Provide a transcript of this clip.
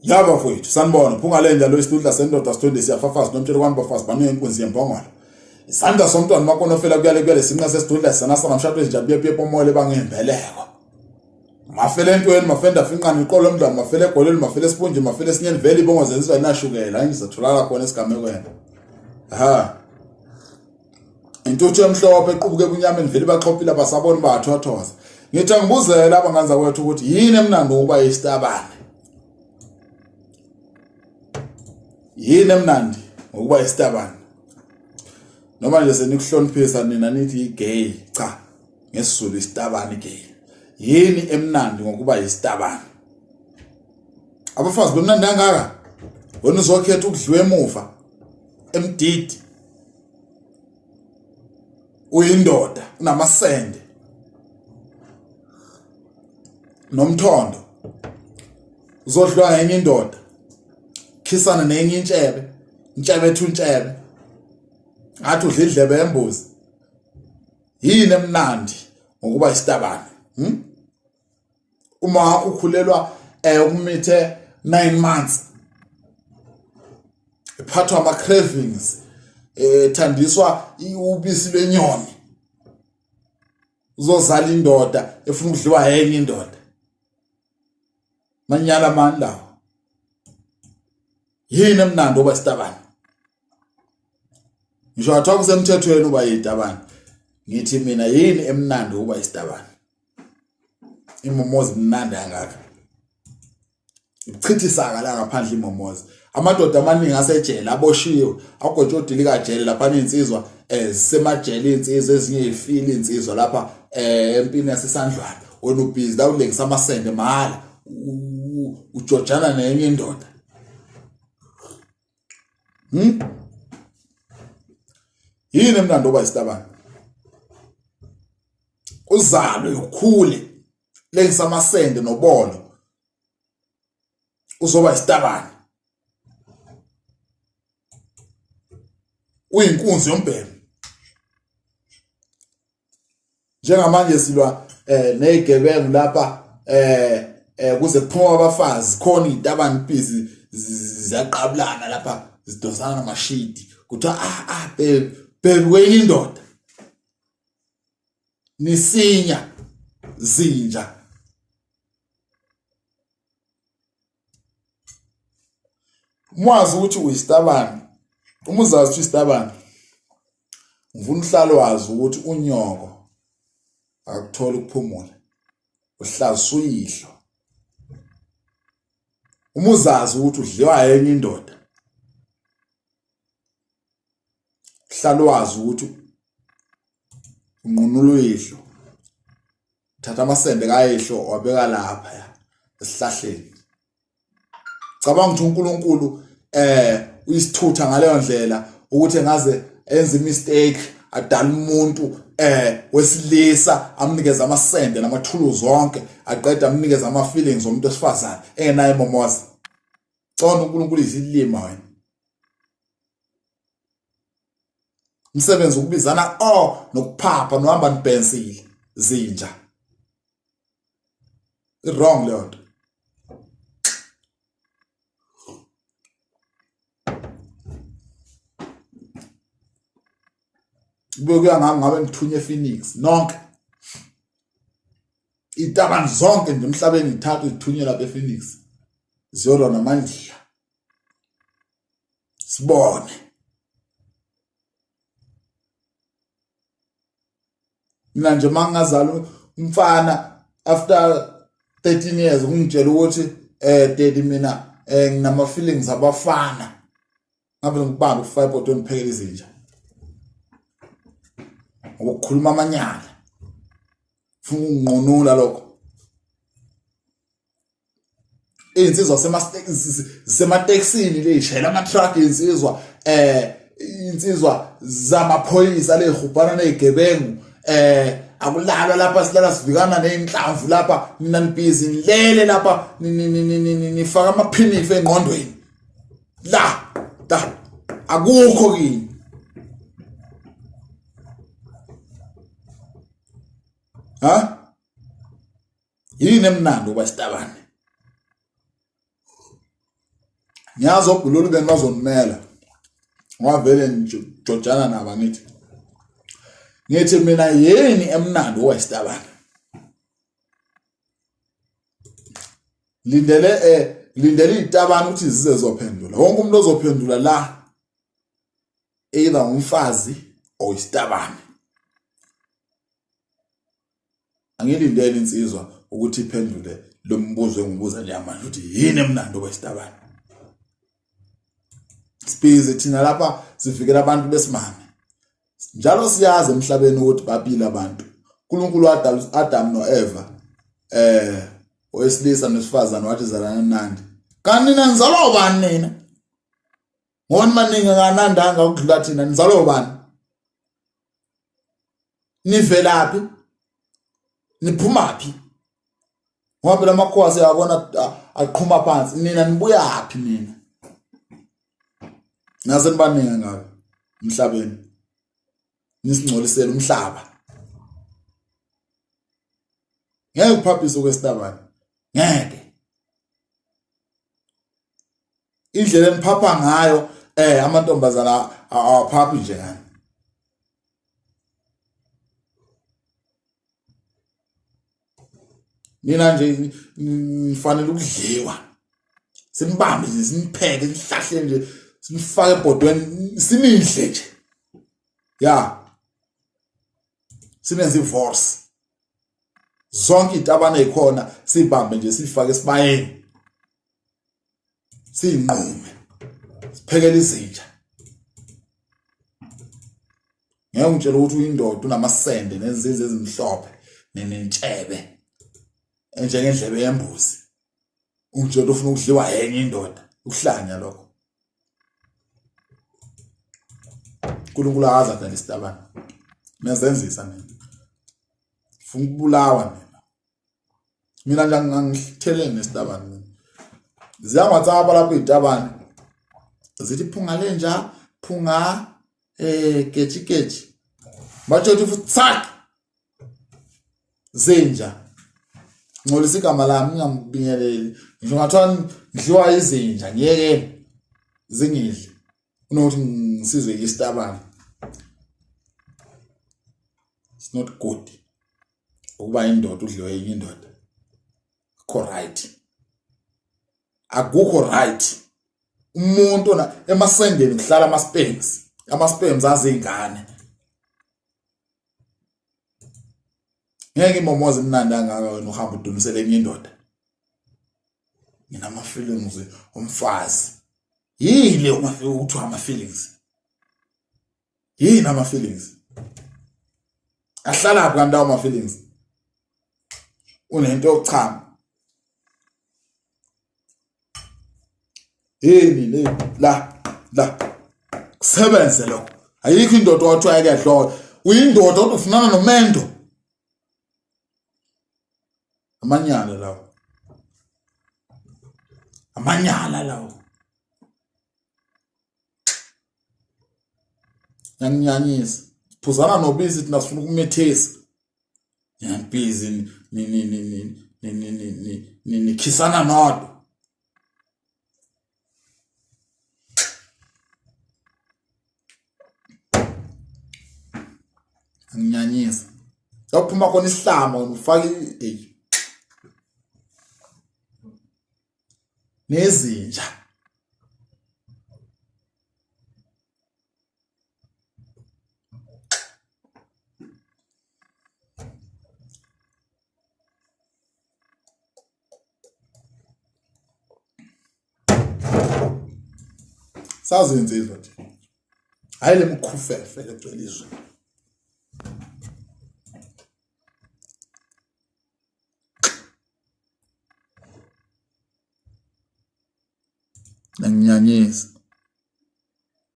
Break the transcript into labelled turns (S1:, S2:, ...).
S1: Yaba mfowethu sanibona phunga le njalo isidudla sendoda sithonde siyafafaza nomtshelo kwami bafazi banu inkunzi yembongolo. Isandla somntwana makonofela kuyale sinqa sesidudla sana samshado ezinjabuye pepomole bangembeleko. Mafele entweni mafenda finqana iqolo lomdlalo mafele egoleni mafele esponje mafele esinyeni vele ibongo zenziswa inashukela ngizatholaka khona esigamekweni. Aha. Intuthu emhlophe equbuke kunyameni vele baxhophile basabona bathothoza. Ngithi ngibuzela abanganza kwethu ukuthi yini emnandi ngokuba iStabani. Yini emnandi ngokuba iStabani. Noma nje senikuhloniphisa nina nithi gay cha ngesizulu iStabani gay. Yini emnandi ngokuba iStabani. Abafazi bemnandi kangaka wena uzokhetha ukudliwa emuva emdidi uyindoda unamasende nomthondo uzodlwa enye indoda khisana nenye intshebe ethuntshelwe ngathi udla indlebe yembuzi. Yini emnandi ngokuba iStabani. Uma ukhulelwa ukumithe 9 months ephathwa ama cravings thandiswa ubisi lwenyoni uzozala indoda efuna ukudliwa enye indoda manyala mani lawo. Yini emnandi ngoba iStabani. Ngisho athiwa kusemthethweni uba iStabani ngithi mina yini emnandi ngoba iStabani. Imomozi mnandi kangaka ichithisa la ngaphandle imomozi. Amadoda amaningi asejele aboshiwe agotshodili kajele lapha insizwa semajele insizwa ezinye izifili insizwa lapha empini yasesandlwana wena ubhizi la ulengisa amasende mahala ujojana nenye indoda. Yini emnandi ngoba iStabani. Uzalwe ukhule lengisa amasende nobolo uzoba iStabani. Uyinkunzi yombhelo. Njengamanje silwa nezigebengu lapha kuze kuphuma abafazi khona iStabani busy ziyaqabulana lapha zidosana namashidi kuthiwa babe kwenye indoda nisinya zinja. Mwazi ukuthi uyiStabani uma uzazi ukuthi iStabani ngifuna uhlalo wazi ukuthi unyoko akuthola ukuphumula uhlaza uyihlo. Uma uzazi ukuthi udliwa enye indoda uhlalo wazi ukuthi unqunula uyihlo thatha amasende kayihlo wabeka lapha esihlahleni. Cabanga ukuthi uNkulunkulu uyisithutha ngaleyo ndlela ukuthi engaze enze mistake adala umuntu wesilisa amnikeza amasende namathuluzi wonke aqeda amnikeza ama feelings omuntu osifazane engenayo imomozi. Cona uNkulunkulu isilima wena. Umsebenzi ukubizana nokuphapha nohamba nipensile zinja. Wrong Lord. Kubuya ngabe ngithunya ePhoenix nonke iStabani zonke nje emhlabeni ngithatha izithunywe lapha ePhoenix ziyolwa namandiya sibone. Mina nje mangazala umfana after 13 years ungitshela ukuthi daddy mina nginama feelings abafana ngabe ngibamba u5 bottom ngiphekela izinja ukukhuluma amanyala funa unqonula lokho. Insizwa semateksini leshayela ama truck insizwa insizwa zamaphoyisa lehubhana nezigebengu akulalwa lapha silala sivikana nenhlamvu lapha mina nibhizi nilele lapha nifaka amaphinifa engqondweni la akukho kini. Yini emnandi ngoba iStabani. ngiyazi obhululu bengazonimela ngavele njojana naba ngithi mina yini emnandi iStabani lindele iStabani ukuthi zize zophendula wonke umuntu ozophendula la either umfazi or iStabani angilindele insizwa ukuthi iphendule lo mbuzo engibuza nje manje ukuthi yini emnandi iStabani Sibizi thina lapha sifikela abantu besimame njalo siyazi emhlabeni ukuthi babili abantu uNkulunkulu Adam noEva owesilisa nesifazane wathi zalana nandi kanti nina nizalwa ubani nina ngoni maningi nganandanga ukudlula thina nizalwa ubani nivelaphi niphumaphi ngoba phela amakhosi yabona aqhuma phansi nina nibuyaphi nina ngaze nibaningi ngabe emhlabeni nisingcolisela umhlaba ngeke uphaphise iStabani ngeke indlela eniphapha ngayo amantombazana awaphaphi nje ngani nina nje nifanele ukudliwa sinibambe nje sinipheke sihlahle nje sinifake ebhodweni sinidle nje ya sinenze divorce zonke iStabani ezikhona sibambe nje sifake esibayeni sinqume siphekele izinja ngeke ngitshela ukuthi uyindoda unamasende nezinze ezimhlophe nenentshebe enjengendlebe yembuzi ungitshela ufuna ukudliwa yenye indoda ukuhlanya lokho uNkulunkulu akaza kana iStabani nezenzisa mina ufuna ukubulawa mina nje ngangithelene neStabani ziyangwatsaba lapho iStabani zithi phunga lenja phunga kechi batsho ukuthi futhi zenja ngolisa igama lami ngingambingeleli ngisho ngathiwa ngidliwa izinja ngiyeke zingidle unokuthi ngisizwe iStabani it's not good ukuba indoda udliwe yenye indoda akukho right umuntu emasendeni kuhlala ama-sperms azingane ngeke imomoze imnandi angaka wena uhamba udumisele enye indoda mina ama-feelings omfazi yile ungafika ukuthi ama-feelings yini ama-feelings ahlala kanti ama-feelings unento yokuchama yini la kusebenze lo ayikho indoda owathwa yakehlo uyindoda kodwa ufunana nomendo amanyala lawo yanginyanyisa phuzana nobisi thina sifuna ukumethesa yanibhizi nikhisana nodwa anginyanyisa yaphuma khona isihlama ufake nezinja sazinsizwa nje hayi lemkhufefe lecwelizwe nanginyanyisa